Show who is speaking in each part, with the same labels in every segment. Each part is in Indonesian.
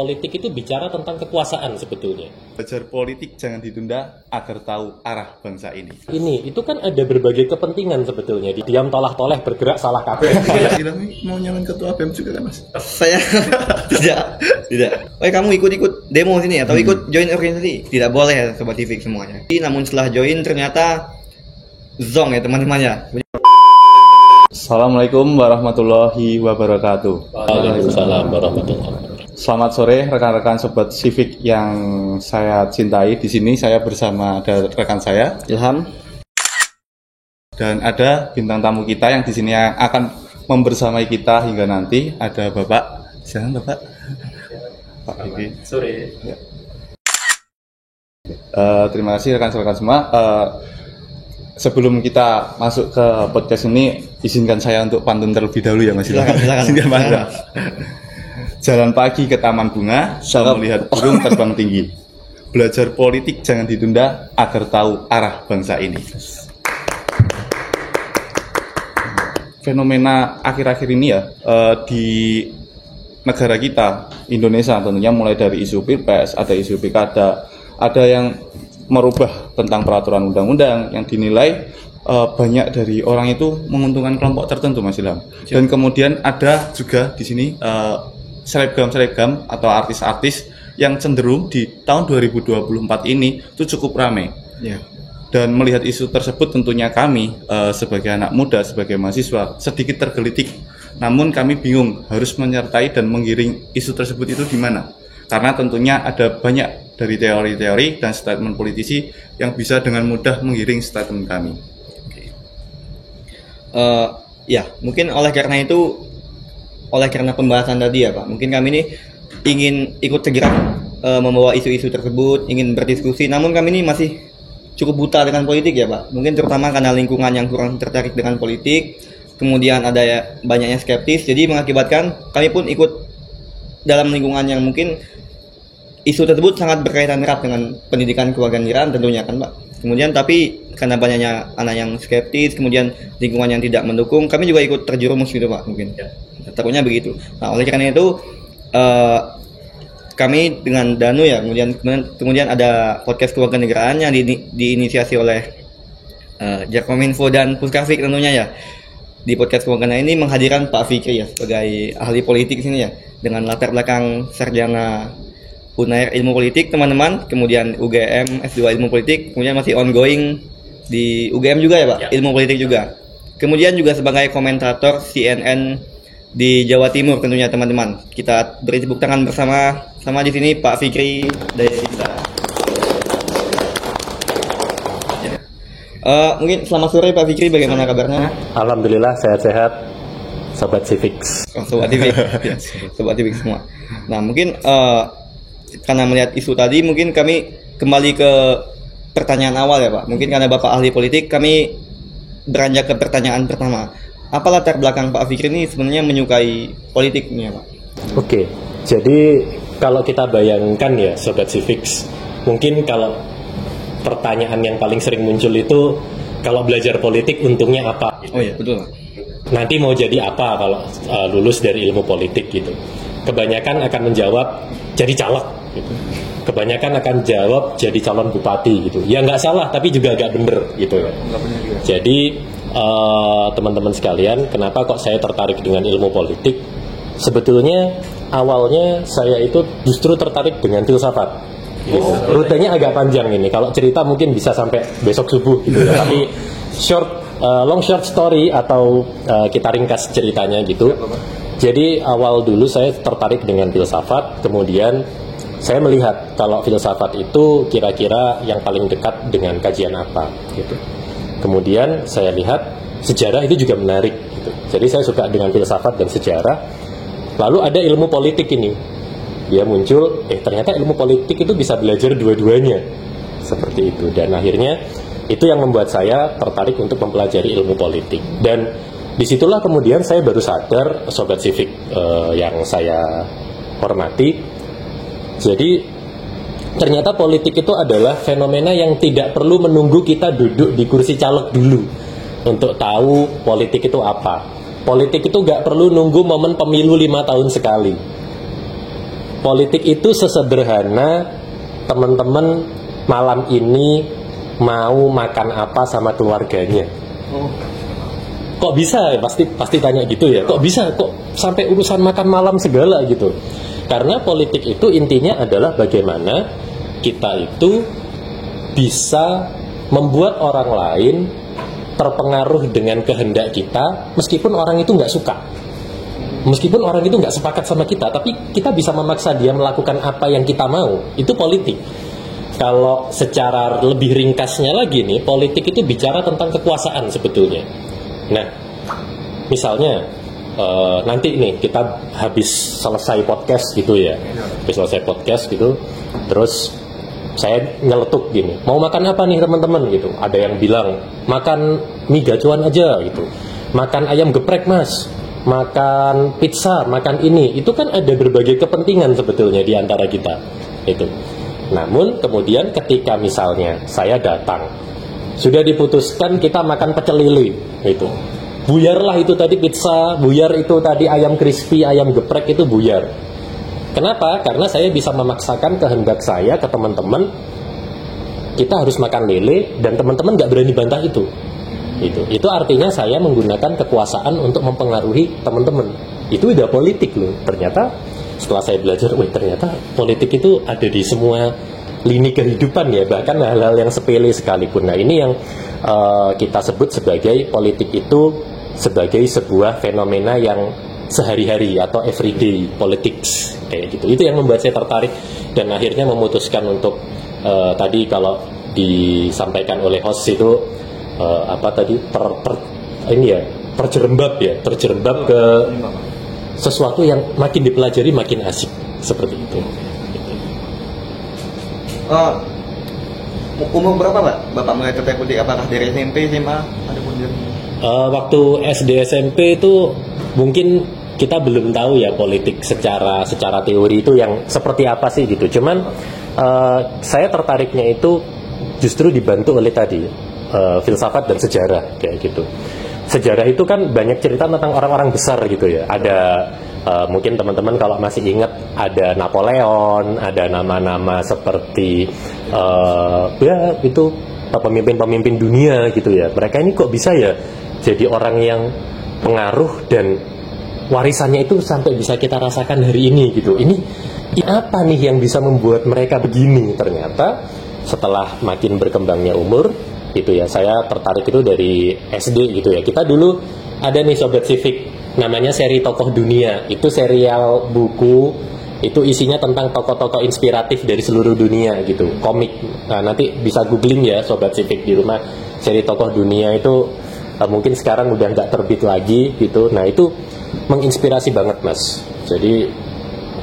Speaker 1: politik itu bicara tentang kekuasaan sebetulnya.
Speaker 2: Belajar politik jangan ditunda agar tahu arah bangsa ini.
Speaker 1: Itu kan ada berbagai kepentingan sebetulnya. Diam tolah toleh bergerak salah kabeh.
Speaker 2: Bilang mau nyalon ketua BEM juga kan Mas?
Speaker 3: Saya tidak. Kamu ikut demo sini atau ikut join organisasi? Tidak boleh ya Sobat Civic semuanya. Namun setelah join ternyata zong ya teman-teman ya.
Speaker 2: Assalamualaikum warahmatullahi wabarakatuh.
Speaker 1: Waalaikumsalam warahmatullahi wabarakatuh.
Speaker 2: Selamat sore rekan-rekan Sobat Civic yang saya cintai. Di sini saya bersama ada rekan saya
Speaker 3: Ilham
Speaker 2: dan ada bintang tamu kita yang di sini yang akan membersamai kita hingga nanti. Ada Bapak. Silakan Bapak. Pak Vicky.
Speaker 1: Sore.
Speaker 2: Ya. Terima kasih rekan-rekan semua. Sebelum kita masuk ke podcast ini, izinkan saya untuk pantun terlebih dahulu ya Mas.
Speaker 3: Silakan.
Speaker 2: Jalan pagi ke Taman Bunga, saya melihat burung terbang tinggi. Belajar politik jangan ditunda agar tahu arah bangsa ini. Fenomena akhir-akhir ini ya di negara kita, Indonesia tentunya, mulai dari isu Pilpres, ada isu Pilkada, ada yang merubah tentang peraturan undang-undang yang dinilai banyak dari orang itu menguntungkan kelompok tertentu Mas Ilham. Dan kemudian ada juga di sini selebgram atau artis-artis yang cenderung di tahun 2024 ini itu cukup ramai.
Speaker 3: ya.
Speaker 2: Dan melihat isu tersebut tentunya kami sebagai anak muda, sebagai mahasiswa sedikit tergelitik. Namun kami bingung harus menyertai dan menggiring isu tersebut itu di mana. Karena tentunya ada banyak dari teori-teori dan statement politisi yang bisa dengan mudah menggiring statement kami.
Speaker 3: Ya, mungkin oleh karena pembahasan tadi ya Pak, mungkin kami ini ingin ikut tergerak membawa isu-isu tersebut, ingin berdiskusi, namun kami ini masih cukup buta dengan politik ya Pak. Mungkin terutama karena lingkungan yang kurang tertarik dengan politik, kemudian ada banyaknya skeptis, jadi mengakibatkan kami pun ikut dalam lingkungan yang mungkin isu tersebut sangat berkaitan erat dengan pendidikan kewarganegaraan tentunya kan Pak. Kemudian tapi karena banyaknya anak yang skeptis, kemudian lingkungan yang tidak mendukung, kami juga ikut terjerumus gitu Pak mungkin. Takutnya begitu. Nah oleh karena itu kami dengan Danu ya, kemudian ada podcast kewarganegaraan yang diinisiasi oleh Jakkominfo dan Puskafik tentunya ya. Di podcast kewarganegaraan ini menghadirkan Pak Fikri ya sebagai ahli politik sini ya, dengan latar belakang sarjana Unair Ilmu Politik teman-teman, kemudian UGM S2 Ilmu Politik, kemudian masih ongoing di UGM juga ya Pak, Ilmu Politik juga. Kemudian juga sebagai komentator CNN di Jawa Timur tentunya teman-teman. Kita beri tepuk tangan bersama di sini Pak Fikri dari kita. Mungkin selamat sore Pak Fikri, bagaimana kabarnya?
Speaker 1: Alhamdulillah sehat-sehat, Sobat Civic.
Speaker 3: Sobat Civic, Sobat Civic semua. Nah mungkin karena melihat isu tadi, mungkin kami kembali ke pertanyaan awal ya Pak. Mungkin karena Bapak ahli politik, kami beranjak ke pertanyaan pertama. Apa latar belakang Pak Fikri ini sebenarnya menyukai politik ini ya Pak?
Speaker 1: Oke, jadi kalau kita bayangkan ya Sobat Civic, mungkin kalau pertanyaan yang paling sering muncul itu, kalau belajar politik untungnya apa?
Speaker 3: Oh iya, betul Pak.
Speaker 1: Nanti mau jadi apa kalau lulus dari ilmu politik gitu? Kebanyakan akan menjawab jadi caleg gitu. Kebanyakan akan jawab jadi calon bupati gitu. Ya nggak salah, tapi juga agak bener gitu ya. Jadi teman-teman sekalian, kenapa kok saya tertarik dengan ilmu politik? Sebetulnya awalnya saya itu justru tertarik dengan filsafat. Gitu. Rutenya agak panjang ini. Kalau cerita mungkin bisa sampai besok subuh gitu. Tapi long short story atau kita ringkas ceritanya gitu. Jadi awal dulu saya tertarik dengan filsafat, kemudian saya melihat kalau filsafat itu kira-kira yang paling dekat dengan kajian apa gitu. Kemudian saya lihat sejarah itu juga menarik gitu. Jadi saya suka dengan filsafat dan sejarah. Lalu ada ilmu politik ini. Dia muncul, ternyata ilmu politik itu bisa belajar dua-duanya. Seperti itu. Dan akhirnya itu yang membuat saya tertarik untuk mempelajari ilmu politik. Dan disitulah kemudian saya baru sadar, Sobat Civic yang saya hormati, jadi ternyata politik itu adalah fenomena yang tidak perlu menunggu kita duduk di kursi caleg dulu untuk tahu politik itu apa. Politik itu nggak perlu nunggu momen pemilu 5 tahun sekali. Politik itu sesederhana teman-teman malam ini mau makan apa sama keluarganya. Kok bisa? Pasti tanya gitu ya. Kok bisa? Kok sampai urusan makan malam segala gitu? Karena politik itu intinya adalah bagaimana kita itu bisa membuat orang lain terpengaruh dengan kehendak kita, meskipun orang itu nggak suka. Meskipun orang itu nggak sepakat sama kita, tapi kita bisa memaksa dia melakukan apa yang kita mau. Itu politik. Kalau secara lebih ringkasnya lagi nih, politik itu bicara tentang kekuasaan sebetulnya. Nah, misalnya nanti nih kita habis selesai podcast gitu ya, terus saya nyeletuk gini, mau makan apa nih teman-teman gitu. Ada yang bilang makan mie gacuan aja gitu, makan ayam geprek mas, makan pizza, makan ini. Itu kan ada berbagai kepentingan sebetulnya di antara kita itu. Namun kemudian ketika misalnya saya datang, sudah diputuskan kita makan pecel lele itu, buyarlah itu tadi pizza, buyar itu tadi ayam crispy, ayam geprek itu buyar. Kenapa? Karena saya bisa memaksakan kehendak saya ke teman-teman, kita harus makan lele, dan teman-teman nggak berani bantah itu. Itu artinya saya menggunakan kekuasaan untuk mempengaruhi teman-teman. Itu udah politik loh. Ternyata setelah saya belajar, ternyata politik itu ada di semua lini kehidupan ya, bahkan hal-hal yang sepele sekalipun. Nah ini yang kita sebut sebagai politik itu sebagai sebuah fenomena yang sehari-hari atau everyday politics kayak gitu. Itu yang membuat saya tertarik dan akhirnya memutuskan untuk tadi kalau disampaikan oleh host itu terjerembab ke sesuatu yang makin dipelajari makin asik seperti itu.
Speaker 3: Umur berapa Bapak mulai tertarik politik? Apakah dari SMP, SMA, ataupun dari
Speaker 1: waktu SD SMP itu mungkin kita belum tahu ya politik secara teori itu yang seperti apa sih gitu. Cuman saya tertariknya itu justru dibantu oleh tadi filsafat dan sejarah kayak gitu. Sejarah itu kan banyak cerita tentang orang-orang besar gitu ya. Ada mungkin teman-teman kalau masih ingat ada Napoleon, ada nama-nama seperti itu pemimpin-pemimpin dunia gitu ya. Mereka ini kok bisa ya jadi orang yang pengaruh dan warisannya itu sampai bisa kita rasakan hari ini gitu. Ini apa nih yang bisa membuat mereka begini? Ternyata setelah makin berkembangnya umur gitu ya, saya tertarik itu dari SD gitu ya. Kita dulu ada nih Sobat Civic, namanya seri Tokoh Dunia. Itu serial buku, itu isinya tentang tokoh-tokoh inspiratif dari seluruh dunia gitu, komik. Nah, nanti bisa googling ya Sobat Civic di rumah, seri Tokoh Dunia itu mungkin sekarang udah nggak terbit lagi gitu. Nah itu menginspirasi banget mas. Jadi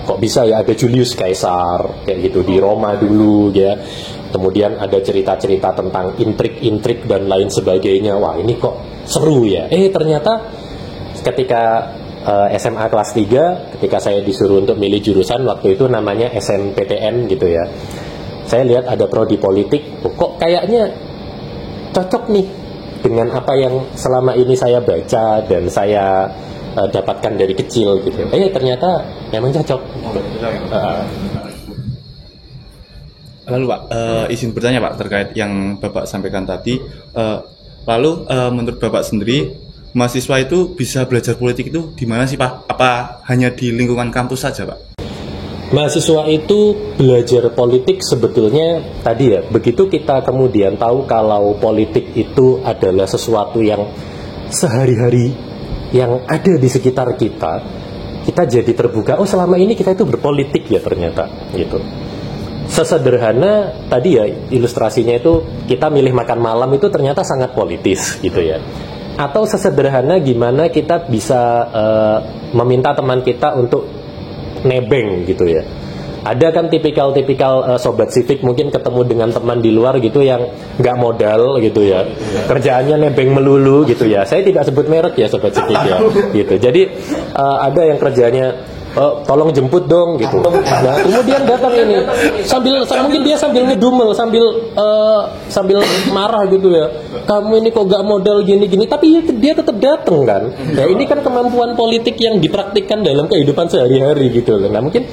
Speaker 1: kok bisa ya ada Julius Caesar kayak gitu di Roma dulu ya. Kemudian ada cerita-cerita tentang intrik-intrik dan lain sebagainya. Wah ini kok seru ya. Ternyata ketika SMA kelas 3, ketika saya disuruh untuk milih jurusan, waktu itu namanya SNPTN gitu ya. Saya lihat ada prodi politik, kok kayaknya cocok nih dengan apa yang selama ini saya baca dan saya dapatkan dari kecil gitu. Ternyata memang cocok.
Speaker 2: Lalu Pak, izin bertanya Pak terkait yang Bapak sampaikan tadi. Lalu menurut Bapak sendiri, mahasiswa itu bisa belajar politik itu di mana sih Pak? Apa hanya di lingkungan kampus saja Pak?
Speaker 1: Mahasiswa itu belajar politik sebetulnya tadi ya, begitu kita kemudian tahu kalau politik itu adalah sesuatu yang sehari-hari yang ada di sekitar kita, kita jadi terbuka, oh selama ini kita itu berpolitik ya ternyata gitu. Sesederhana tadi ya ilustrasinya itu kita milih makan malam itu ternyata sangat politis gitu ya. Atau sesederhana gimana kita bisa meminta teman kita untuk nebeng gitu ya. Ada kan tipikal Sobat Civic mungkin ketemu dengan teman di luar gitu yang nggak modal gitu ya, kerjaannya nebeng melulu gitu ya. Saya tidak sebut merek ya Sobat Civic ya gitu. Jadi ada yang kerjanya tolong jemput dong gitu. Nah kemudian datang ini mungkin dia sambil ngedumel, sambil marah gitu ya. Kamu ini kok gak modal gini-gini, tapi dia tetap datang kan. Nah ini kan kemampuan politik yang dipraktikkan dalam kehidupan sehari-hari gitu loh. Nah mungkin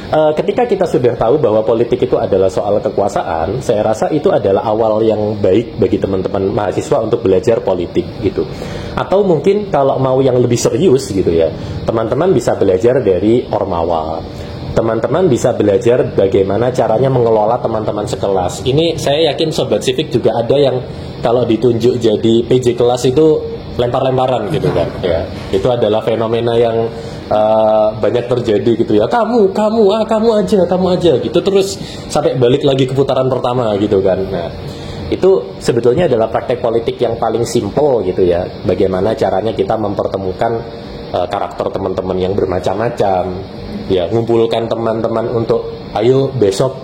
Speaker 1: ketika kita sudah tahu bahwa politik itu adalah soal kekuasaan, saya rasa itu adalah awal yang baik bagi teman-teman mahasiswa untuk belajar politik gitu. Atau mungkin kalau mau yang lebih serius gitu ya, teman-teman bisa belajar dari Ormawa. Teman-teman bisa belajar bagaimana caranya mengelola teman-teman sekelas. Ini saya yakin Sobat Civic juga ada yang kalau ditunjuk jadi PJ kelas itu lempar-lemparan gitu kan ya. Itu adalah fenomena yang banyak terjadi gitu ya. Kamu aja gitu terus sampai balik lagi ke putaran pertama gitu kan. Nah, itu sebetulnya adalah praktek politik yang paling simple gitu ya. Bagaimana caranya kita mempertemukan karakter teman-teman yang bermacam-macam. Ya, ngumpulkan teman-teman untuk ayo besok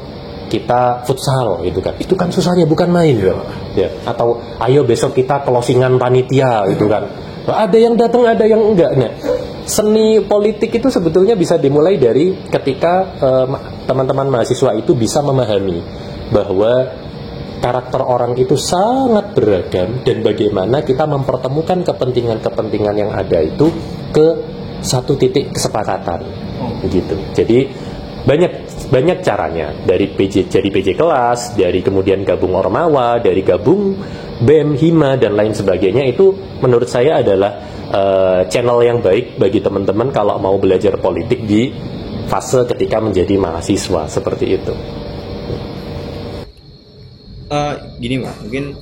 Speaker 1: kita futsal gitu kan. Itu kan susahnya bukan main gitu. Ya, atau ayo besok kita closingan panitia gitu kan. Ada yang datang, ada yang enggak. Nah, seni politik itu sebetulnya bisa dimulai dari ketika teman-teman mahasiswa itu bisa memahami bahwa karakter orang itu sangat beragam dan bagaimana kita mempertemukan kepentingan-kepentingan yang ada itu ke satu titik kesepakatan gitu. Jadi banyak caranya, dari jadi PJ kelas, dari kemudian gabung Ormawa, dari gabung BEM, Hima dan lain sebagainya. Itu menurut saya adalah channel yang baik bagi teman-teman kalau mau belajar politik di fase ketika menjadi mahasiswa seperti itu.
Speaker 3: Gini Pak, mungkin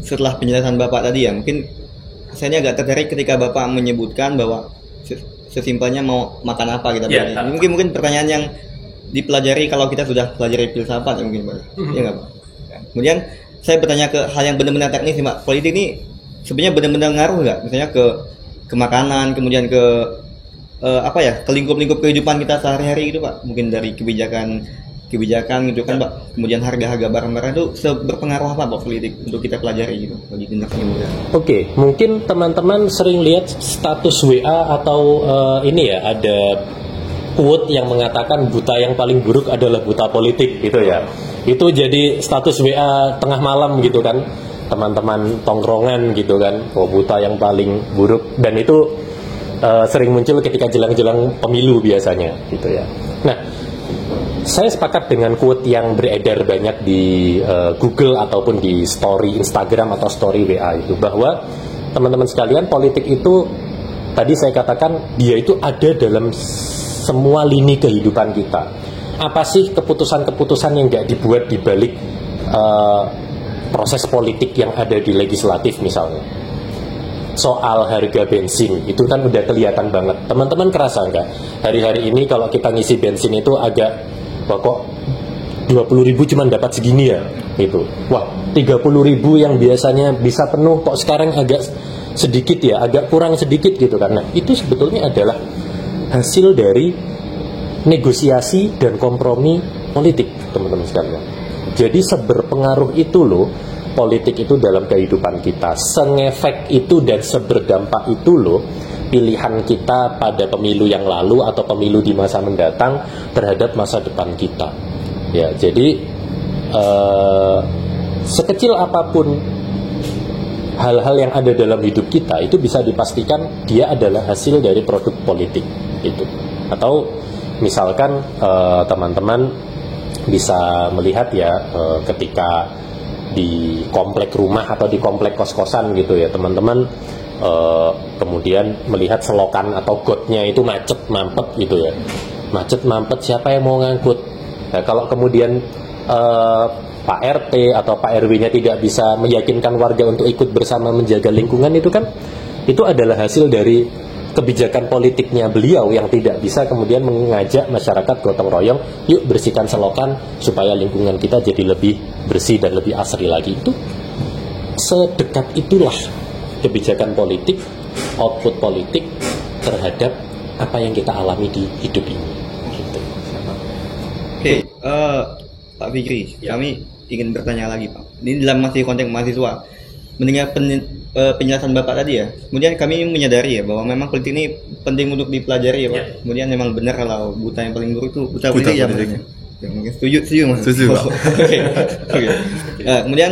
Speaker 3: setelah penjelasan Bapak tadi ya, mungkin saya ini agak tertarik ketika Bapak menyebutkan bahwa sesimpelnya mau makan apa kita
Speaker 1: ya,
Speaker 3: mungkin pertanyaan yang dipelajari kalau kita sudah pelajari filsafat ya mungkin Pak. Iya nggak Pak? Kemudian saya bertanya ke hal yang benar-benar teknis nih Pak. Politik ini sebenarnya benar-benar ngaruh nggak? Misalnya ke makanan, kemudian ke ke lingkup-lingkup kehidupan kita sehari-hari gitu Pak. Mungkin dari kebijakan gitu kan Pak. Kemudian harga-harga barang-barang itu berpengaruh apa Pak politik untuk kita pelajari gitu bagi generasi muda?
Speaker 1: Oke, mungkin teman-teman sering lihat status WA atau ini ya, ada quote yang mengatakan buta yang paling buruk adalah buta politik gitu ya. Itu jadi status WA tengah malam gitu kan, teman-teman tongkrongan gitu kan, buta yang paling buruk, dan itu sering muncul ketika jelang-jelang pemilu biasanya gitu ya. Nah, saya sepakat dengan quote yang beredar banyak di Google ataupun di story Instagram atau story WA itu, bahwa teman-teman sekalian, politik itu tadi saya katakan dia itu ada dalam semua lini kehidupan kita. Apa sih keputusan-keputusan yang nggak dibuat di balik proses politik yang ada di legislatif misalnya? Soal harga bensin itu kan udah kelihatan banget. Teman-teman kerasa nggak? Hari-hari ini kalau kita ngisi bensin itu agak, wah kok 20.000 cuma dapat segini ya? Gitu. Wah, 30.000 yang biasanya bisa penuh kok sekarang agak sedikit ya, agak kurang sedikit gitu kan. Nah, itu sebetulnya adalah hasil dari negosiasi dan kompromi politik, teman-teman sekalian. Jadi seberpengaruh itu loh politik itu dalam kehidupan kita, sengefek itu dan seberdampak itu loh pilihan kita pada pemilu yang lalu atau pemilu di masa mendatang terhadap masa depan kita. Ya, jadi sekecil apapun hal-hal yang ada dalam hidup kita itu bisa dipastikan dia adalah hasil dari produk politik itu. Atau misalkan teman-teman bisa melihat ya ketika di komplek rumah atau di komplek kos-kosan gitu ya, teman-teman kemudian melihat selokan atau gotnya itu macet mampet gitu ya, macet mampet, siapa yang mau ngangkut? Nah, kalau kemudian Pak RT atau Pak RW-nya tidak bisa meyakinkan warga untuk ikut bersama menjaga lingkungan, itu kan itu adalah hasil dari kebijakan politiknya beliau yang tidak bisa kemudian mengajak masyarakat gotong royong, yuk bersihkan selokan supaya lingkungan kita jadi lebih bersih dan lebih asri lagi. Itu sedekat itulah kebijakan politik, output politik terhadap apa yang kita alami di hidup ini. Gitu.
Speaker 3: Oke, Pak Fikri, kami ingin bertanya lagi Pak. Ini dalam masih konteks mahasiswa, mendengar penjelasan Bapak tadi ya, kemudian kami menyadari ya bahwa memang politik ini penting untuk dipelajari ya Pak. Kemudian memang benar kalau buta yang paling buruk itu buta politik ya Pak. Ya, mungkin setuju Mas. Setuju Pak. Oke. Kemudian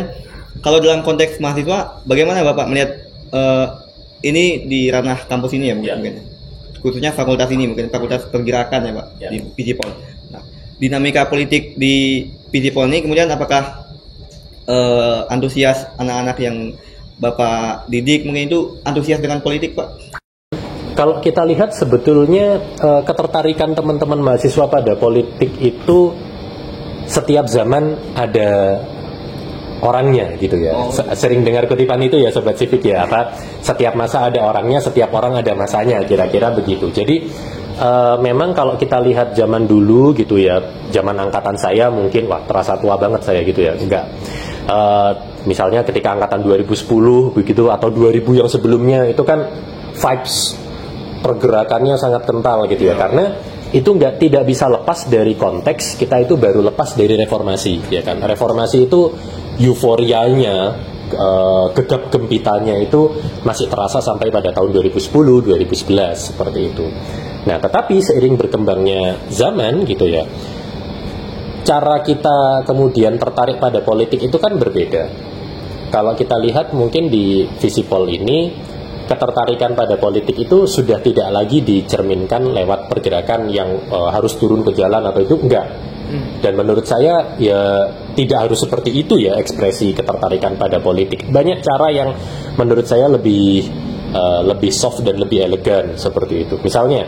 Speaker 3: kalau dalam konteks mahasiswa, bagaimana Bapak melihat ini di ranah kampus ini ya mungkin, khususnya fakultas ini, mungkin fakultas pergerakan ya Pak, di PJPOL. Nah, dinamika politik di Visipol ini, kemudian apakah antusias anak-anak yang Bapak didik mungkin itu antusias dengan politik, Pak?
Speaker 1: Kalau kita lihat sebetulnya ketertarikan teman-teman mahasiswa pada politik itu setiap zaman ada orangnya gitu ya. Sering dengar kutipan itu ya Sobat Civic ya, apa setiap masa ada orangnya, setiap orang ada masanya, kira-kira begitu. Jadi memang kalau kita lihat zaman dulu gitu ya, zaman angkatan saya mungkin wah terasa tua banget saya gitu ya, enggak. Misalnya ketika angkatan 2010 begitu atau 2000 yang sebelumnya itu kan vibes pergerakannya sangat kental gitu ya, karena itu tidak bisa lepas dari konteks kita itu baru lepas dari reformasi ya kan. Reformasi itu euforianya, gegap gempitanya itu masih terasa sampai pada tahun 2010 2011 seperti itu. Nah, tetapi seiring berkembangnya zaman gitu ya, cara kita kemudian tertarik pada politik itu kan berbeda. Kalau kita lihat mungkin di Visipol ini, ketertarikan pada politik itu sudah tidak lagi dicerminkan lewat pergerakan yang harus turun ke jalan atau itu, enggak. Dan menurut saya ya tidak harus seperti itu ya ekspresi ketertarikan pada politik. Banyak cara yang menurut saya lebih soft dan lebih elegan seperti itu. Misalnya,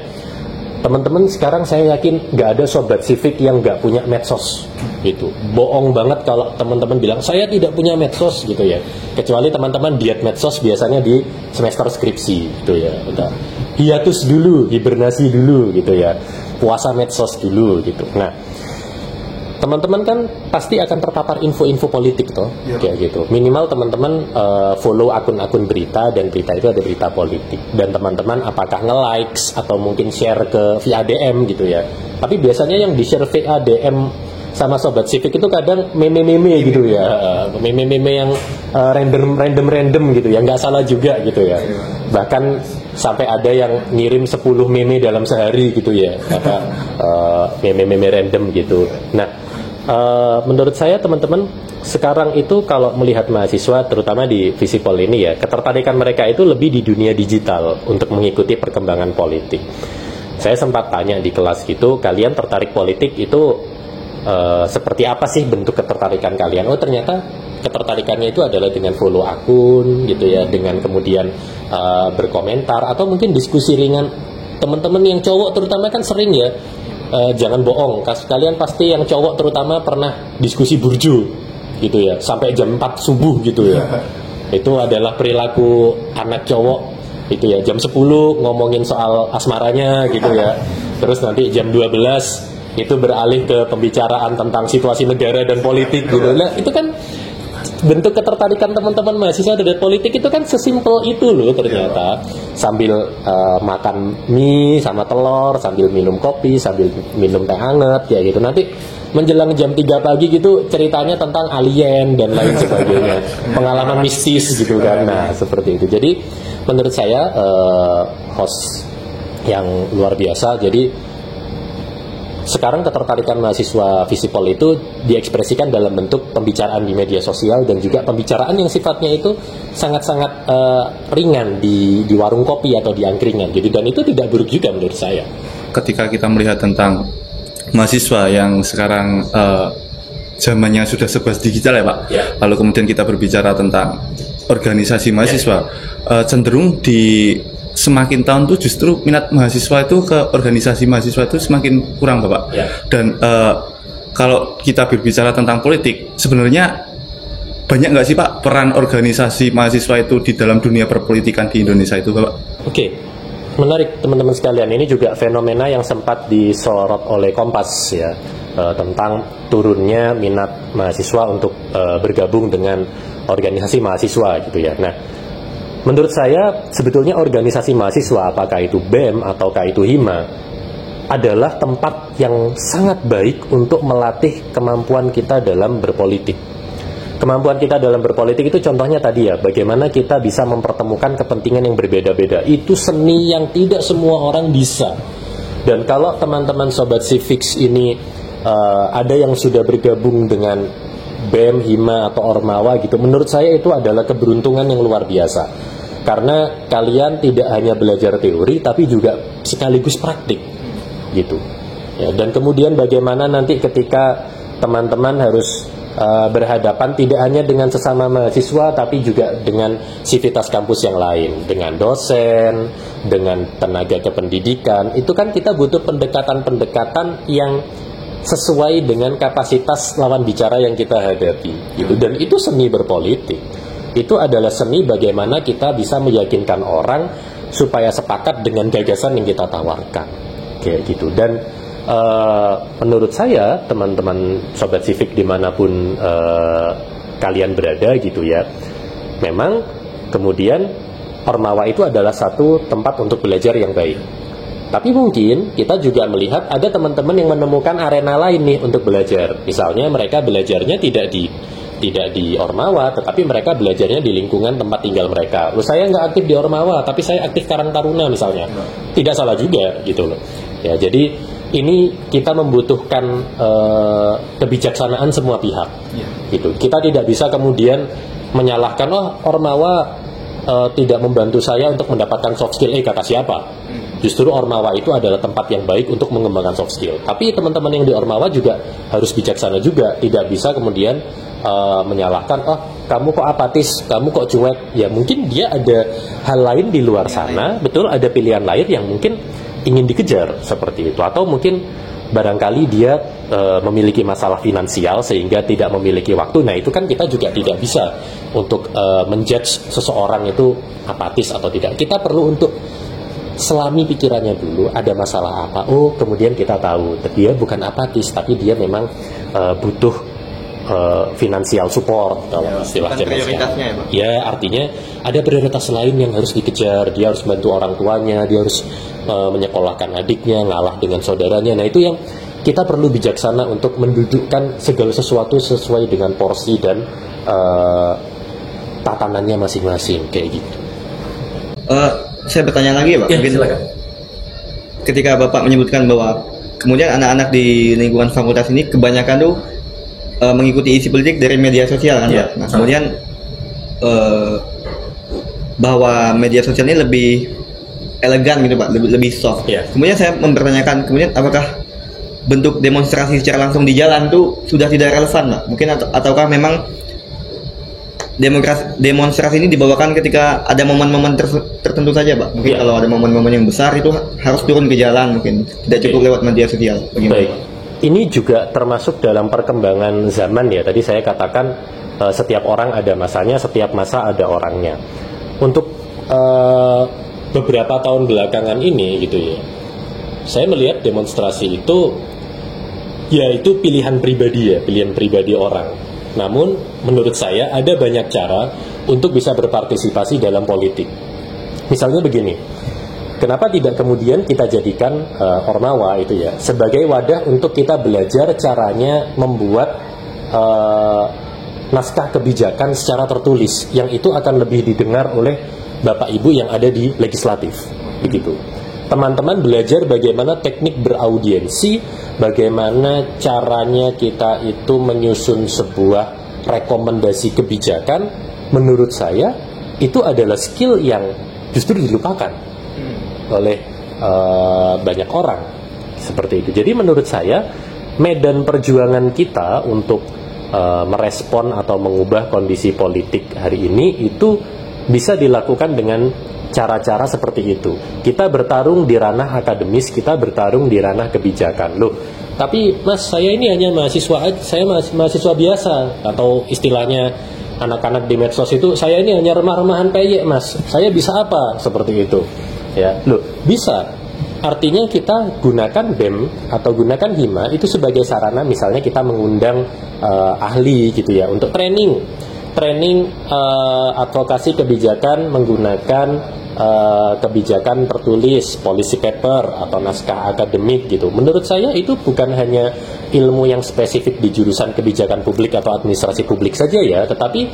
Speaker 1: teman-teman sekarang saya yakin nggak ada Sobat Civic yang nggak punya medsos gitu. Bohong banget kalau teman-teman bilang saya tidak punya medsos gitu ya. Kecuali teman-teman diet medsos biasanya di semester skripsi gitu ya. Udah hiatus dulu, hibernasi dulu gitu ya. Puasa medsos dulu gitu. Nah, teman-teman kan pasti akan terpapar info-info politik toh, kayak gitu. Minimal teman-teman follow akun-akun berita, dan berita itu ada berita politik. Dan teman-teman apakah nge-likes atau mungkin share ke via DM gitu ya. Tapi biasanya yang di-share via DM sama Sobat Civic itu kadang meme-meme gitu ya, meme-meme yang random gitu ya, nggak salah juga gitu ya. Bahkan sampai ada yang ngirim 10 meme dalam sehari gitu ya, meme-meme random gitu. Nah, menurut saya teman-teman sekarang itu kalau melihat mahasiswa terutama di Visipol ini ya, ketertarikan mereka itu lebih di dunia digital untuk mengikuti perkembangan politik. Saya sempat tanya di kelas gitu, kalian tertarik politik itu seperti apa sih bentuk ketertarikan kalian? Oh, ternyata ketertarikannya itu adalah dengan follow akun gitu ya, dengan kemudian berkomentar atau mungkin diskusi ringan. Teman-teman yang cowok terutama kan sering ya, jangan bohong, kalian pasti yang cowok terutama pernah diskusi burjo gitu ya, sampai jam 4 subuh gitu ya. Itu adalah perilaku anak cowok itu ya, jam 10 ngomongin soal asmaranya gitu ya. Terus nanti jam 12 itu beralih ke pembicaraan tentang situasi negara dan politik gitu. Nah, itu kan bentuk ketertarikan teman-teman mahasiswa terhadap politik itu kan sesimpel itu loh ternyata. Sambil makan mie sama telur, sambil minum kopi, sambil minum teh hangat ya gitu. Nanti menjelang jam 3 pagi gitu ceritanya tentang alien dan lain sebagainya. Pengalaman mistis gitu kan. Nah, seperti itu. Jadi menurut saya host yang luar biasa. Jadi sekarang ketertarikan mahasiswa Visipol itu diekspresikan dalam bentuk pembicaraan di media sosial dan juga pembicaraan yang sifatnya itu sangat-sangat ringan di warung kopi atau di angkringan gitu, dan itu tidak buruk juga menurut saya.
Speaker 2: Ketika kita melihat tentang mahasiswa yang sekarang zamannya sudah serba digital ya Pak, lalu kemudian kita berbicara tentang organisasi mahasiswa, cenderung di semakin tahun tuh justru minat mahasiswa itu ke organisasi mahasiswa itu semakin kurang Bapak. Dan kalau kita berbicara tentang politik, sebenarnya banyak nggak sih Pak peran organisasi mahasiswa itu di dalam dunia perpolitikan di Indonesia itu Bapak?
Speaker 1: Oke, menarik teman-teman sekalian. Ini juga fenomena yang sempat disorot oleh Kompas ya, tentang turunnya minat mahasiswa untuk bergabung dengan organisasi mahasiswa gitu ya. Nah, menurut saya sebetulnya organisasi mahasiswa, apakah itu BEM ataukah itu HIMA, adalah tempat yang sangat baik untuk melatih kemampuan kita dalam berpolitik. Kemampuan kita dalam berpolitik itu contohnya tadi ya, bagaimana kita bisa mempertemukan kepentingan yang berbeda-beda. Itu seni yang tidak semua orang bisa. Dan kalau teman-teman Sobat Civics ini ada yang sudah bergabung dengan BEM, HIMA atau Ormawa gitu, menurut saya itu adalah keberuntungan yang luar biasa. Karena kalian tidak hanya belajar teori, tapi juga sekaligus praktik gitu. Ya, dan kemudian bagaimana nanti ketika teman-teman harus berhadapan tidak hanya dengan sesama mahasiswa tapi juga dengan sivitas kampus yang lain, dengan dosen, dengan tenaga kependidikan. Itu kan kita butuh pendekatan-pendekatan yang sesuai dengan kapasitas lawan bicara yang kita hadapi gitu. Dan itu seni berpolitik. Itu adalah seni bagaimana kita bisa meyakinkan orang supaya sepakat dengan gagasan yang kita tawarkan kayak gitu. Dan menurut saya teman-teman sobat civic dimanapun kalian berada gitu ya, memang kemudian Ormawa itu adalah satu tempat untuk belajar yang baik. Tapi mungkin kita juga melihat ada teman-teman yang menemukan arena lain nih untuk belajar. Misalnya mereka belajarnya tidak di Ormawa, tetapi mereka belajarnya di lingkungan tempat tinggal mereka. Loh, saya nggak aktif di Ormawa, tapi saya aktif Karang Taruna misalnya. Tidak salah juga gitu loh. Ya, jadi ini kita membutuhkan kebijaksanaan semua pihak. Gitu. Kita tidak bisa kemudian menyalahkan, Ormawa tidak membantu saya untuk mendapatkan soft skill. Kata siapa? Justru Ormawa itu adalah tempat yang baik untuk mengembangkan soft skill. Tapi teman-teman yang di Ormawa juga harus bijaksana juga. Tidak bisa kemudian menyalahkan, kamu kok apatis, kamu kok cuek. Ya mungkin dia ada hal lain di luar sana. Betul, ada pilihan lain yang mungkin ingin dikejar seperti itu. Atau mungkin barangkali dia memiliki masalah finansial sehingga tidak memiliki waktu. Nah itu kan kita juga tidak bisa untuk menjudge seseorang itu apatis atau tidak. Kita perlu untuk selami pikirannya dulu, ada masalah apa. Kemudian kita tahu dia bukan apatis, tapi dia memang butuh financial support kalau istilah
Speaker 3: prioritasnya ya, Pak.
Speaker 1: Ya, artinya ada prioritas lain yang harus dikejar. Dia harus bantu orang tuanya, dia harus menyekolahkan adiknya, ngalah dengan saudaranya. Nah itu yang kita perlu bijaksana untuk mendudukkan segala sesuatu sesuai dengan porsi dan tatanannya masing-masing kayak gitu.
Speaker 3: Saya bertanya lagi ya Pak, mungkin
Speaker 1: silakan.
Speaker 3: Ketika Bapak menyebutkan bahwa kemudian anak-anak di lingkungan fakultas ini kebanyakan tuh mengikuti isi politik dari media sosial kan Pak. Nah kemudian bahwa media sosial ini lebih elegan gitu Pak, lebih soft. Kemudian saya mempertanyakan, kemudian apakah bentuk demonstrasi secara langsung di jalan tuh sudah tidak relevan Pak? Mungkin ataukah memang demonstrasi ini dibawakan ketika ada momen-momen tertentu saja Pak? Mungkin kalau ada momen-momen yang besar itu harus turun ke jalan, mungkin tidak cukup lewat media sosial. Bagaimana?
Speaker 1: Baik. Ini juga termasuk dalam perkembangan zaman ya. Tadi saya katakan setiap orang ada masanya, setiap masa ada orangnya. Untuk beberapa tahun belakangan ini gitu ya, saya melihat demonstrasi itu ya itu pilihan pribadi ya, pilihan pribadi orang. Namun menurut saya ada banyak cara untuk bisa berpartisipasi dalam politik. Misalnya begini, kenapa tidak kemudian kita jadikan Ormawa itu ya sebagai wadah untuk kita belajar caranya membuat naskah kebijakan secara tertulis yang itu akan lebih didengar oleh Bapak Ibu yang ada di legislatif, begitu. Teman-teman belajar bagaimana teknik beraudiensi, bagaimana caranya kita itu menyusun sebuah rekomendasi kebijakan. Menurut saya itu adalah skill yang justru dilupakan oleh banyak orang seperti itu. Jadi menurut saya medan perjuangan kita untuk merespon atau mengubah kondisi politik hari ini itu bisa dilakukan dengan cara-cara seperti itu. Kita bertarung di ranah akademis, kita bertarung di ranah kebijakan. Loh, tapi Mas, saya ini hanya mahasiswa, saya mahasiswa biasa, atau istilahnya anak-anak di medsos itu, saya ini hanya remah-remahan peyek Mas, saya bisa apa? Seperti itu. Ya, loh, bisa. Artinya kita gunakan BEM atau gunakan HIMA itu sebagai sarana, misalnya kita mengundang ahli gitu ya untuk training advokasi kebijakan menggunakan kebijakan tertulis, policy paper atau naskah akademik gitu. Menurut saya itu bukan hanya ilmu yang spesifik di jurusan kebijakan publik atau administrasi publik saja ya, tetapi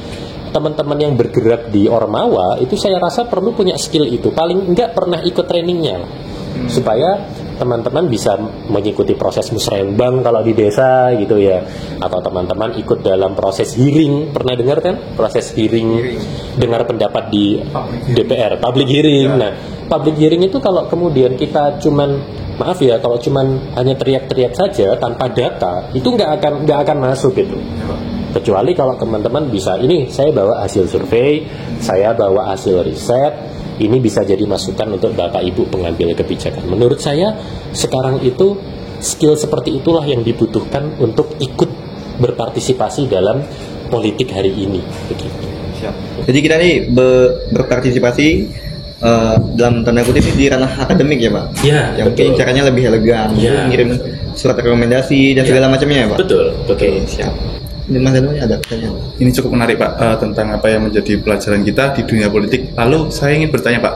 Speaker 1: teman-teman yang bergerak di Ormawa itu saya rasa perlu punya skill itu, paling enggak pernah ikut trainingnya supaya teman-teman bisa mengikuti proses musrembang kalau di desa gitu ya, atau teman-teman ikut dalam proses hearing. Pernah dengar kan proses hearing. Dengar pendapat di DPR, public hearing. Nah, public hearing itu kalau kemudian kita cuman maaf ya, kalau cuman hanya teriak-teriak saja tanpa data itu nggak akan masuk gitu. Kecuali kalau teman-teman bisa, ini saya bawa hasil survei, saya bawa hasil riset, ini bisa jadi masukan untuk Bapak Ibu pengambil kebijakan. Menurut saya sekarang itu skill seperti itulah yang dibutuhkan untuk ikut berpartisipasi dalam politik hari ini. Begitu.
Speaker 3: Siap. Jadi kita nih berpartisipasi dalam tanda kutip di ranah akademik ya Pak?
Speaker 1: Ya,
Speaker 3: yang mungkin caranya lebih elegan,
Speaker 1: ya.
Speaker 3: Ngirim surat rekomendasi dan segala macamnya ya Pak?
Speaker 1: Betul.
Speaker 3: Oke, siap. Ini Mas Danu ada pertanyaan?
Speaker 2: Ini cukup menarik Pak, tentang apa yang menjadi pelajaran kita di dunia politik. Lalu saya ingin bertanya Pak,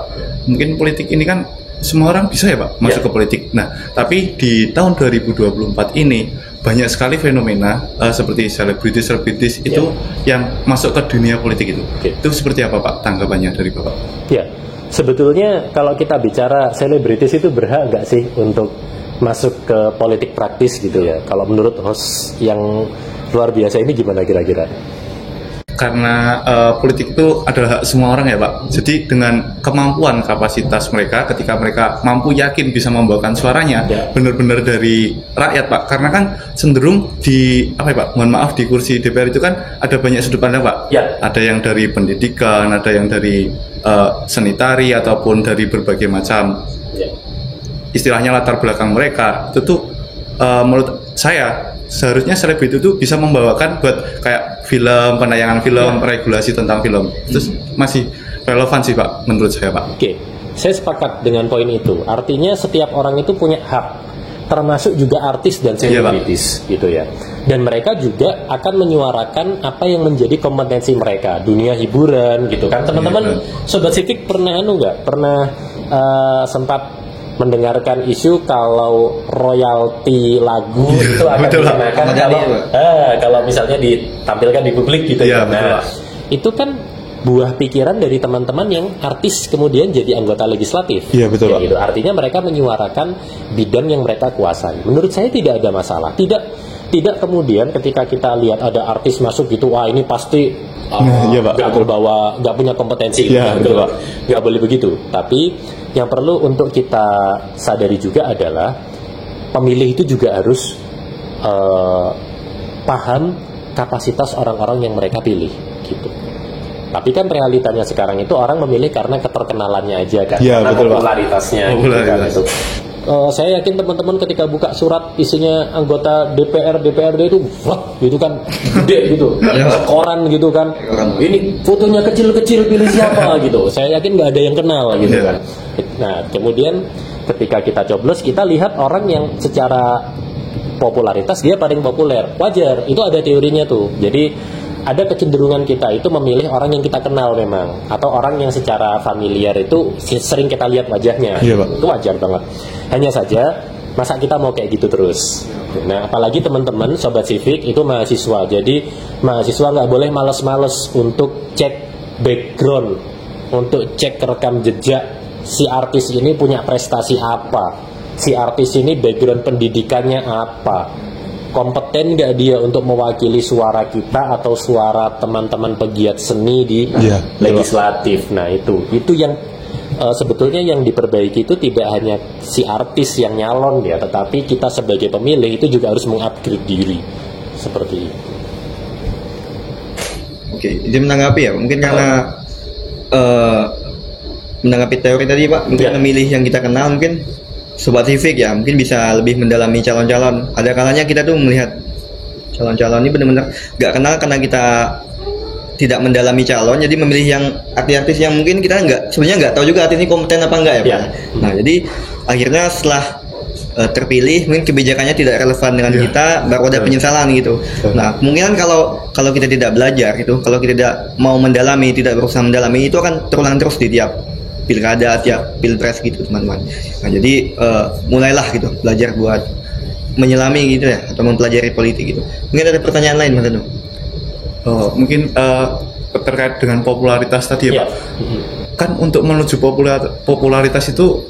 Speaker 2: mungkin politik ini kan semua orang bisa ya Pak masuk ke politik. Nah, tapi di tahun 2024 ini banyak sekali fenomena seperti selebritis itu yang masuk ke dunia politik itu. Itu seperti apa Pak tanggapannya dari Bapak?
Speaker 1: Ya, sebetulnya kalau kita bicara selebritis itu berhak nggak sih untuk masuk ke politik praktis gitu ya? Kalau menurut host yang luar biasa ini gimana kira-kira?
Speaker 2: Karena politik itu adalah hak semua orang ya Pak. Jadi dengan kemampuan kapasitas mereka, ketika mereka mampu yakin bisa membawakan suaranya benar-benar dari rakyat Pak. Karena kan cenderung di apa ya Pak? Mohon maaf, di kursi DPR itu kan ada banyak sudut pandang Pak.
Speaker 1: Ya.
Speaker 2: Ada yang dari pendidikan, ada yang dari seni tari ataupun dari berbagai macam istilahnya latar belakang mereka. Itu tuh menurut saya seharusnya selebriti itu bisa membawakan buat kayak film, penayangan film, regulasi tentang film. Terus masih relevan sih Pak, menurut saya Pak.
Speaker 1: Oke, saya sepakat dengan poin itu. Artinya setiap orang itu punya hak, termasuk juga artis dan selebritis gitu ya. Dan mereka juga akan menyuarakan apa yang menjadi kompetensi mereka, dunia hiburan gitu kan. Teman-teman Sobat Civic pernah sempat mendengarkan isu kalau royalti lagu itu akan dikenakan kalau misalnya ditampilkan di publik gitu ya. Nah, itu kan buah pikiran dari teman-teman yang artis kemudian jadi anggota legislatif.
Speaker 2: Iya betul.
Speaker 1: Ya, gitu. Artinya mereka menyuarakan bidang yang mereka kuasai. Menurut saya tidak ada masalah. Tidak kemudian ketika kita lihat ada artis masuk gitu, wah ini pasti nggak punya kompetensi. Nggak boleh begitu. Tapi yang perlu untuk kita sadari juga adalah pemilih itu juga harus paham kapasitas orang-orang yang mereka pilih gitu. Tapi kan realitanya sekarang itu orang memilih karena keterkenalannya aja kan, karena popularitasnya. Gitu. Saya yakin teman-teman ketika buka surat isinya anggota DPRD itu, wah gitu kan gede gitu, koran gitu kan, ini fotonya kecil-kecil pilih siapa gitu. Saya yakin nggak ada yang kenal gitu kan. Nah kemudian ketika kita coblos kita lihat orang yang secara popularitas dia paling populer, wajar, itu ada teorinya tuh. Jadi ada kecenderungan kita itu memilih orang yang kita kenal memang, atau orang yang secara familiar itu sering kita lihat wajahnya. Itu wajar banget. Hanya saja masa kita mau kayak gitu terus. Nah apalagi teman-teman Sobat Civic itu mahasiswa, jadi mahasiswa nggak boleh males-males untuk cek background, untuk cek rekam jejak si artis ini punya prestasi apa, si artis ini background pendidikannya apa, kompeten nggak dia untuk mewakili suara kita atau suara teman-teman pegiat seni di legislatif. Nah itu yang sebetulnya yang diperbaiki itu tidak hanya si artis yang nyalon ya, tetapi kita sebagai pemilih itu juga harus mengupgrade diri seperti itu.
Speaker 3: Oke, jadi menanggapi ya, mungkin karena menanggapi teori tadi Pak, mungkin memilih yang kita kenal, mungkin Sobat Civic ya mungkin bisa lebih mendalami calon-calon. Ada kalanya kita tuh melihat calon-calon ini benar-benar gak kenal karena kita tidak mendalami calon, jadi memilih yang artis-artis yang mungkin kita sebenarnya nggak tahu juga artis ini kompeten apa enggak ya Pak. Nah jadi akhirnya setelah terpilih mungkin kebijakannya tidak relevan dengan kita, baru ada penyesalan gitu. Nah kemungkinan kalau kita tidak belajar gitu, kalau kita tidak mau mendalami, tidak berusaha mendalami, itu akan terulang terus di tiap pilkada, tiap pilpres gitu teman-teman. Nah jadi mulailah gitu belajar buat menyelami gitu ya, atau mempelajari politik gitu. Mungkin ada pertanyaan lain Mas Danu?
Speaker 2: Mungkin terkait dengan popularitas tadi ya Pak. Kan untuk menuju popularitas itu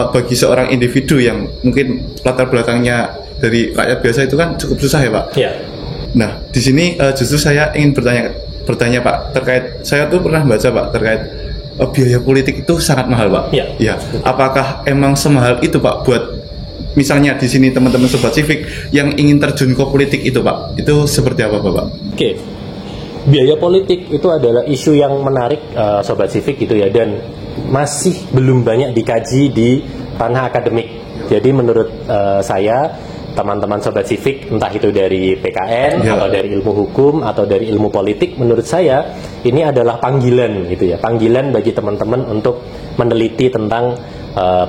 Speaker 2: bagi seorang individu yang mungkin latar belakangnya dari rakyat biasa itu kan cukup susah ya Pak. Nah di sini justru saya ingin bertanya Pak, terkait saya tuh pernah baca Pak terkait biaya politik itu sangat mahal Pak. Apakah emang semahal itu Pak buat misalnya di sini teman-teman Sobat Civic yang ingin terjun ke politik itu Pak, itu seperti apa Bapak?
Speaker 1: Oke. Biaya politik itu adalah isu yang menarik Sobat Civic gitu ya, dan masih belum banyak dikaji di ranah akademik. Jadi menurut saya, teman-teman Sobat Civic, entah itu dari PKN atau dari ilmu hukum atau dari ilmu politik, menurut saya ini adalah panggilan gitu ya, panggilan bagi teman-teman untuk meneliti tentang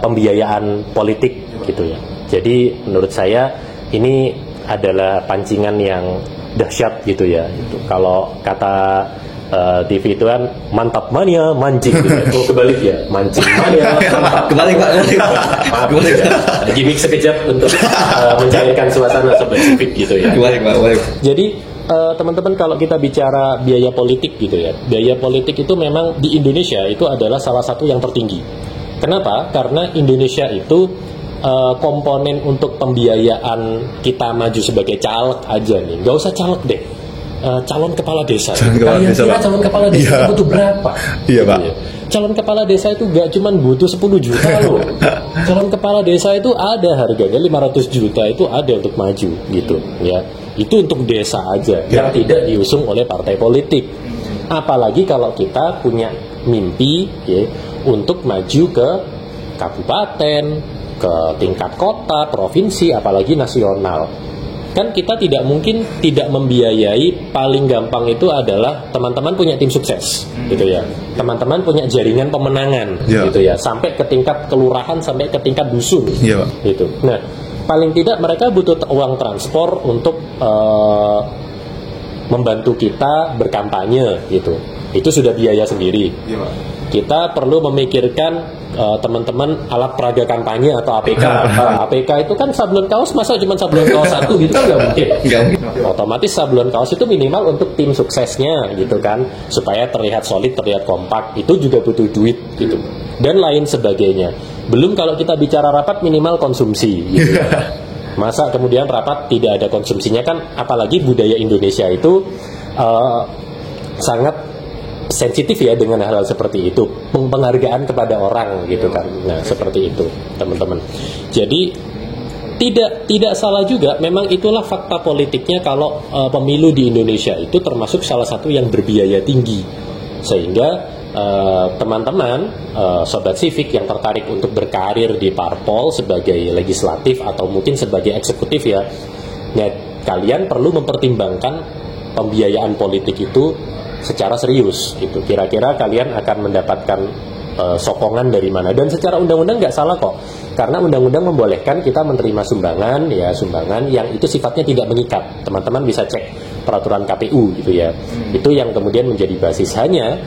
Speaker 1: pembiayaan politik gitu ya. Jadi menurut saya ini adalah pancingan yang dahsyat gitu ya. Itu kalau kata TV itu kan mantap mania mancing gitu ya. Oh kebalik ya, mancing mania mantap.
Speaker 3: Kebalik Pak.
Speaker 1: Kebalik ya. Gimik sekejap untuk mencairkan suasana Sobat Civic gitu ya.
Speaker 3: Kebalik Pak.
Speaker 1: Jadi teman-teman, kalau kita bicara biaya politik gitu ya, biaya politik itu memang di Indonesia itu adalah salah satu yang tertinggi. Kenapa? Karena Indonesia itu komponen untuk pembiayaan kita maju sebagai caleg aja nih, nggak usah caleg deh, calon kepala desa. Calon kepala desa butuh berapa?
Speaker 2: Iya Pak.
Speaker 1: Calon kepala desa itu gak cuma butuh 10 juta loh. Calon kepala desa itu ada harganya 500 juta, itu ada untuk maju gitu ya. Itu untuk desa aja yang tidak diusung oleh partai politik. Apalagi kalau kita punya mimpi ya, untuk maju ke kabupaten, ke tingkat kota, provinsi, apalagi nasional. Kan kita tidak mungkin tidak membiayai. Paling gampang itu adalah teman-teman punya tim sukses gitu ya, teman-teman punya jaringan pemenangan gitu ya, sampai ke tingkat kelurahan, sampai ke tingkat dusun gitu. Nah, paling tidak mereka butuh uang transport untuk membantu kita berkampanye gitu. Itu sudah biaya sendiri. Kita perlu memikirkan teman-teman alat peraga kampanye atau APK. APK itu kan sablon kaos, masa cuma sablon kaos satu gitu kan nggak mungkin. Otomatis sablon kaos itu minimal untuk tim suksesnya gitu kan, supaya terlihat solid, terlihat kompak. Itu juga butuh duit gitu, dan lain sebagainya. Belum kalau kita bicara rapat minimal konsumsi gitu. Masa kemudian rapat tidak ada konsumsinya kan? Apalagi budaya Indonesia itu sangat sensitif ya dengan hal-hal seperti itu, penghargaan kepada orang gitu kan. Nah seperti itu teman-teman. Jadi tidak salah juga, memang itulah fakta politiknya kalau pemilu di Indonesia itu termasuk salah satu yang berbiaya tinggi, sehingga teman-teman Sobat Civic yang tertarik untuk berkarir di parpol sebagai legislatif atau mungkin sebagai eksekutif ya, kalian perlu mempertimbangkan pembiayaan politik itu secara serius gitu. Kira-kira kalian akan mendapatkan sokongan dari mana, dan secara undang-undang nggak salah kok, karena undang-undang membolehkan kita menerima sumbangan ya, sumbangan yang itu sifatnya tidak mengikat. Teman-teman bisa cek peraturan KPU gitu ya. Itu yang kemudian menjadi basis. Hanya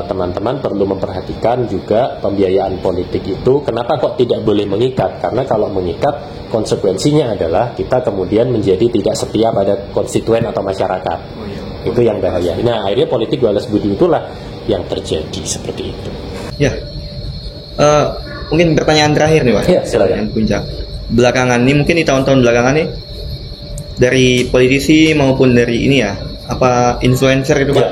Speaker 1: teman-teman perlu memperhatikan juga pembiayaan politik itu kenapa kok tidak boleh mengikat, karena kalau mengikat konsekuensinya adalah kita kemudian menjadi tidak setia pada konstituen atau masyarakat. Itu yang bahaya. Nah akhirnya politik balas budi itulah yang terjadi seperti itu.
Speaker 3: Ya, mungkin pertanyaan terakhir nih Pak.
Speaker 1: Ya, silakan.
Speaker 3: Puncak. Belakangan ini, mungkin di tahun-tahun belakangan nih, dari politisi maupun dari ini ya, apa influencer itu Pak,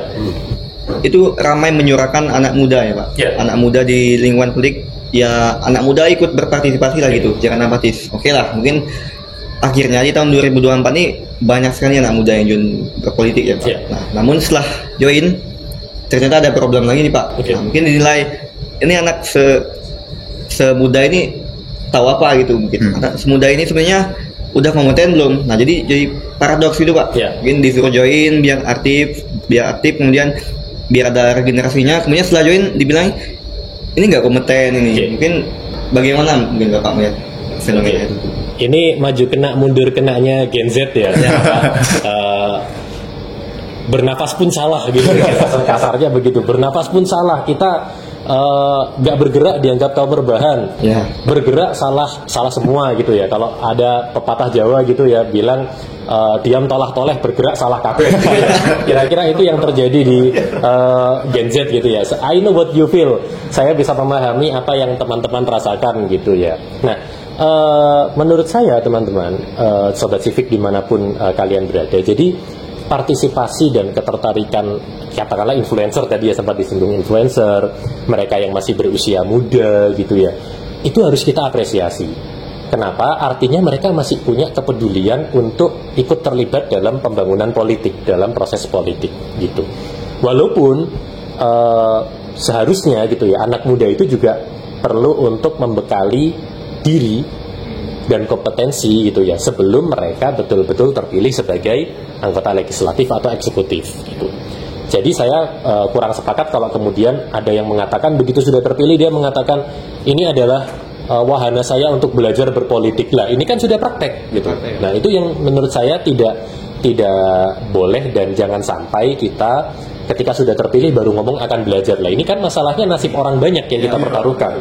Speaker 3: itu ramai menyuarakan anak muda ya Pak. Anak muda di lingkungan politik, ya anak muda ikut berpartisipasi lah gitu, jangan apatis. Oke lah, mungkin akhirnya di tahun 2024 nih banyak sekali anak muda yang join berpolitik ya Pak. Nah, namun setelah join ternyata ada problem lagi nih Pak. Nah, mungkin dinilai ini anak semuda ini tahu apa gitu mungkin. Anak semuda ini sebenarnya udah kompeten belum? Nah, jadi paradoks gitu Pak. Mungkin disuruh join biar aktif, kemudian biar ada regenerasinya, kemudian setelah join dibilang ini nggak kompeten ini. Mungkin bagaimana mungkin Bapak melihat fenomena itu?
Speaker 1: Ini maju kena mundur kenanya Gen Z ya. Bernafas pun salah gitu. Kasarnya begitu. Bernafas pun salah. Kita nggak bergerak dianggap kaum rebahan. Bergerak salah semua gitu ya. Kalau ada pepatah Jawa gitu ya bilang diam tolah toleh, bergerak salah kabeh. Kira-kira itu yang terjadi di Gen Z gitu ya. I know what you feel. Saya bisa memahami apa yang teman-teman rasakan gitu ya. Nah, menurut saya teman-teman Sobat Civic dimanapun kalian berada, jadi partisipasi dan ketertarikan katakanlah influencer, tadi ya sempat disinggung influencer, mereka yang masih berusia muda gitu ya, itu harus kita apresiasi. Kenapa? Artinya mereka masih punya kepedulian untuk ikut terlibat dalam pembangunan politik, dalam proses politik gitu. Walaupun seharusnya gitu ya, anak muda itu juga perlu untuk membekali diri dan kompetensi gitu ya, sebelum mereka betul-betul terpilih sebagai anggota legislatif atau eksekutif gitu. Jadi saya kurang sepakat kalau kemudian ada yang mengatakan begitu sudah terpilih dia mengatakan ini adalah wahana saya untuk belajar berpolitik. Lah ini kan sudah praktek gitu. Nah itu yang menurut saya tidak boleh, dan jangan sampai kita ketika sudah terpilih baru ngomong akan belajar. Lah ini kan masalahnya nasib orang banyak yang kita pertaruhkan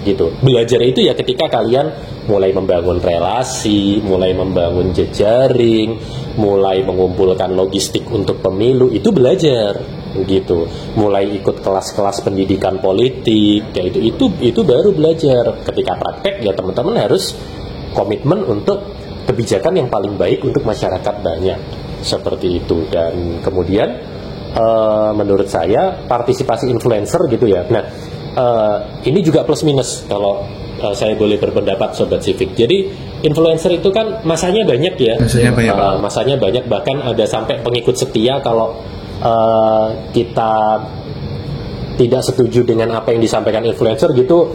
Speaker 1: gitu. Belajar itu ya ketika kalian mulai membangun relasi, mulai membangun jejaring, mulai mengumpulkan logistik untuk pemilu, itu belajar gitu. Mulai ikut kelas-kelas pendidikan politik, ya itu baru belajar. Ketika praktek ya teman-teman harus komitmen untuk kebijakan yang paling baik untuk masyarakat banyak, seperti itu. Dan kemudian menurut saya partisipasi influencer gitu ya. Nah ini juga plus minus kalau saya boleh berpendapat Sobat Civic. Jadi influencer itu kan masanya banyak ya. Masanya banyak, bahkan ada sampai pengikut setia. Kalau kita tidak setuju dengan apa yang disampaikan influencer gitu,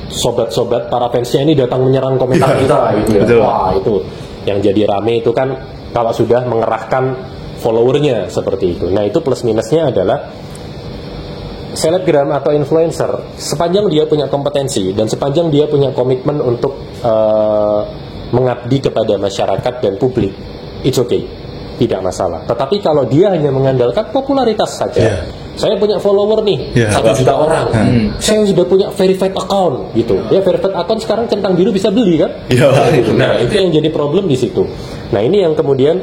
Speaker 1: sobat-sobat para fansnya ini datang menyerang komentar kita gitu ya. Wah itu yang jadi rame itu kan kalau sudah mengerahkan followernya seperti itu. Nah itu plus minusnya adalah selebgram atau influencer, sepanjang dia punya kompetensi dan sepanjang dia punya komitmen untuk mengabdi kepada masyarakat dan publik, it's okay, tidak masalah. Tetapi kalau dia hanya mengandalkan popularitas saja, saya punya follower nih 1 juta orang, saya sudah punya verified account gitu. Ya verified account sekarang centang biru bisa beli kan? Nah itu yang jadi problem di situ. Nah ini yang kemudian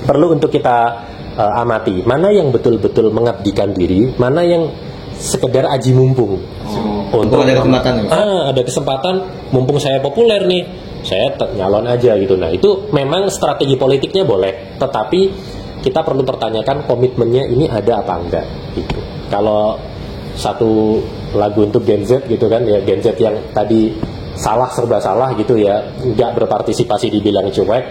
Speaker 1: perlu untuk kita amati, mana yang betul-betul mengabdikan diri, mana yang sekedar aji mumpung. Untuk
Speaker 3: ada kesempatan ya?
Speaker 1: Ada kesempatan, mumpung saya populer nih, saya nyalon aja gitu. Nah itu memang strategi politiknya boleh, tetapi kita perlu pertanyakan komitmennya ini ada apa enggak gitu. Kalau satu lagu untuk Gen Z gitu kan ya, Gen Z yang tadi serba salah gitu ya, nggak berpartisipasi dibilang cuek,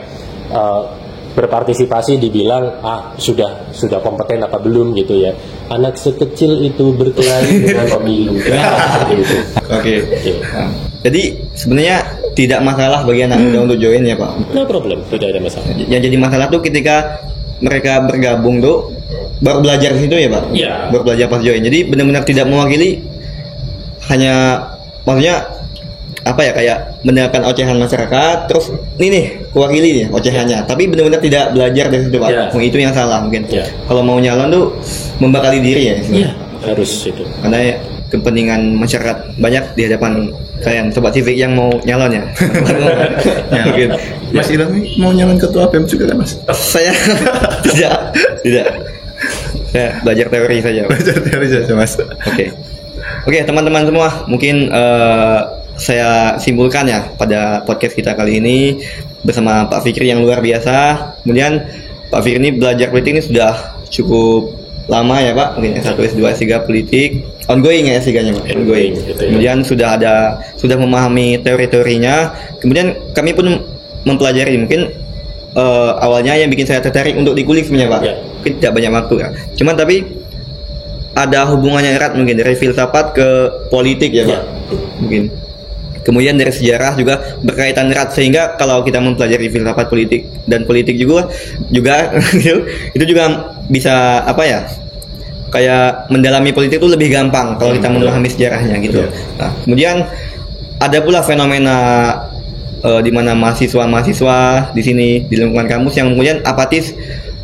Speaker 1: berpartisipasi dibilang sudah kompeten apa belum gitu ya. Anak sekecil itu berkelahi dengan pemilu. Gitu.
Speaker 3: Oke. Jadi sebenarnya tidak masalah bagi anak muda untuk join ya Pak.
Speaker 1: No problem, tidak ada masalah.
Speaker 3: Yang jadi masalah tuh ketika mereka bergabung tuh baru belajar di situ ya Pak.
Speaker 1: Iya.
Speaker 3: Baru belajar pas join. Jadi benar-benar tidak mewakili, hanya maksudnya apa ya, kayak mendengarkan ocehan masyarakat, terus ini nih kewakili nih ocehannya, tapi benar-benar tidak belajar dari situ Pak. Itu yang salah mungkin. Kalau mau nyalon tuh membekali diri ya.
Speaker 1: Harus itu.
Speaker 3: Karena kepentingan masyarakat banyak di hadapan kalian Sobat Civic yang mau nyalon ya.
Speaker 2: Mungkin Mas Ilham mau nyalon ketua BEM juga kan Mas?
Speaker 3: Saya tidak. Saya belajar teori saja.
Speaker 2: Mas.
Speaker 3: Oke, teman-teman semua, mungkin saya simpulkan ya pada podcast kita kali ini bersama Pak Fikri yang luar biasa. Kemudian Pak Fikri ini belajar politik ini sudah cukup lama ya Pak, mungkin S1, S2, S3 politik, ongoing ya S3-nya Pak, ongoing. Kemudian sudah memahami teori-teorinya. Kemudian kami pun mempelajari, mungkin awalnya yang bikin saya tertarik untuk dikulik sebenarnya Pak. Mungkin tidak banyak waktu ya. Cuman tapi ada hubungannya erat mungkin dari filsafat ke politik ya Pak. Mungkin. Kemudian dari sejarah juga berkaitan erat, sehingga kalau kita mempelajari filsafat politik dan politik juga itu juga bisa apa ya, kayak mendalami politik itu lebih gampang kalau kita memahami sejarahnya gitu. Nah, kemudian ada pula fenomena di mana mahasiswa di sini di lingkungan kampus yang kemudian apatis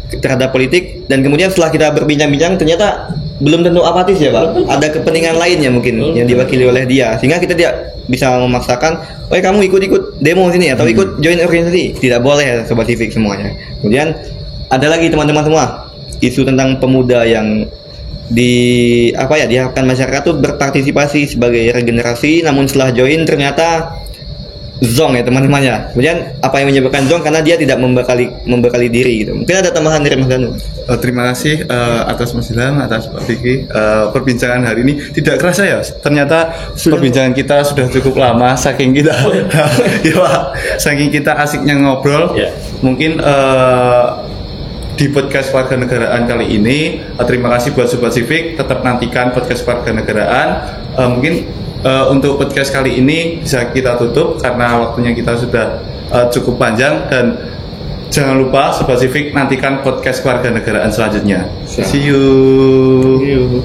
Speaker 3: terhadap politik, dan kemudian setelah kita berbincang-bincang ternyata belum tentu apatis ya Pak. Ada kepentingan lainnya mungkin yang diwakili oleh dia, sehingga kita tidak bisa memaksakan, kamu ikut demo sini atau ikut join organisasi. Tidak boleh ya Sobat Civic semuanya. Kemudian ada lagi teman-teman semua, isu tentang pemuda yang diharapkan masyarakat tuh berpartisipasi sebagai regenerasi, namun setelah join ternyata zonk ya teman-teman ya. Kemudian apa yang menyebabkan zonk karena dia tidak membekali diri gitu. Mungkin ada tambahan dari Mas Danu.
Speaker 2: Terima kasih atas Mas Ilham, atas Pak Vicky. Perbincangan hari ini tidak kerasa ya. Ternyata perbincangan kita sudah cukup lama saking kita ya Pak, saking kita asiknya ngobrol.
Speaker 1: Yeah.
Speaker 2: Mungkin di podcast Warganegaraan kali ini terima kasih buat Sobat Civic, tetap nantikan podcast Warganegaraan. Mungkin untuk podcast kali ini bisa kita tutup karena waktunya kita sudah cukup panjang, dan jangan lupa Sobat Civic nantikan podcast Warganegaraan selanjutnya. See you.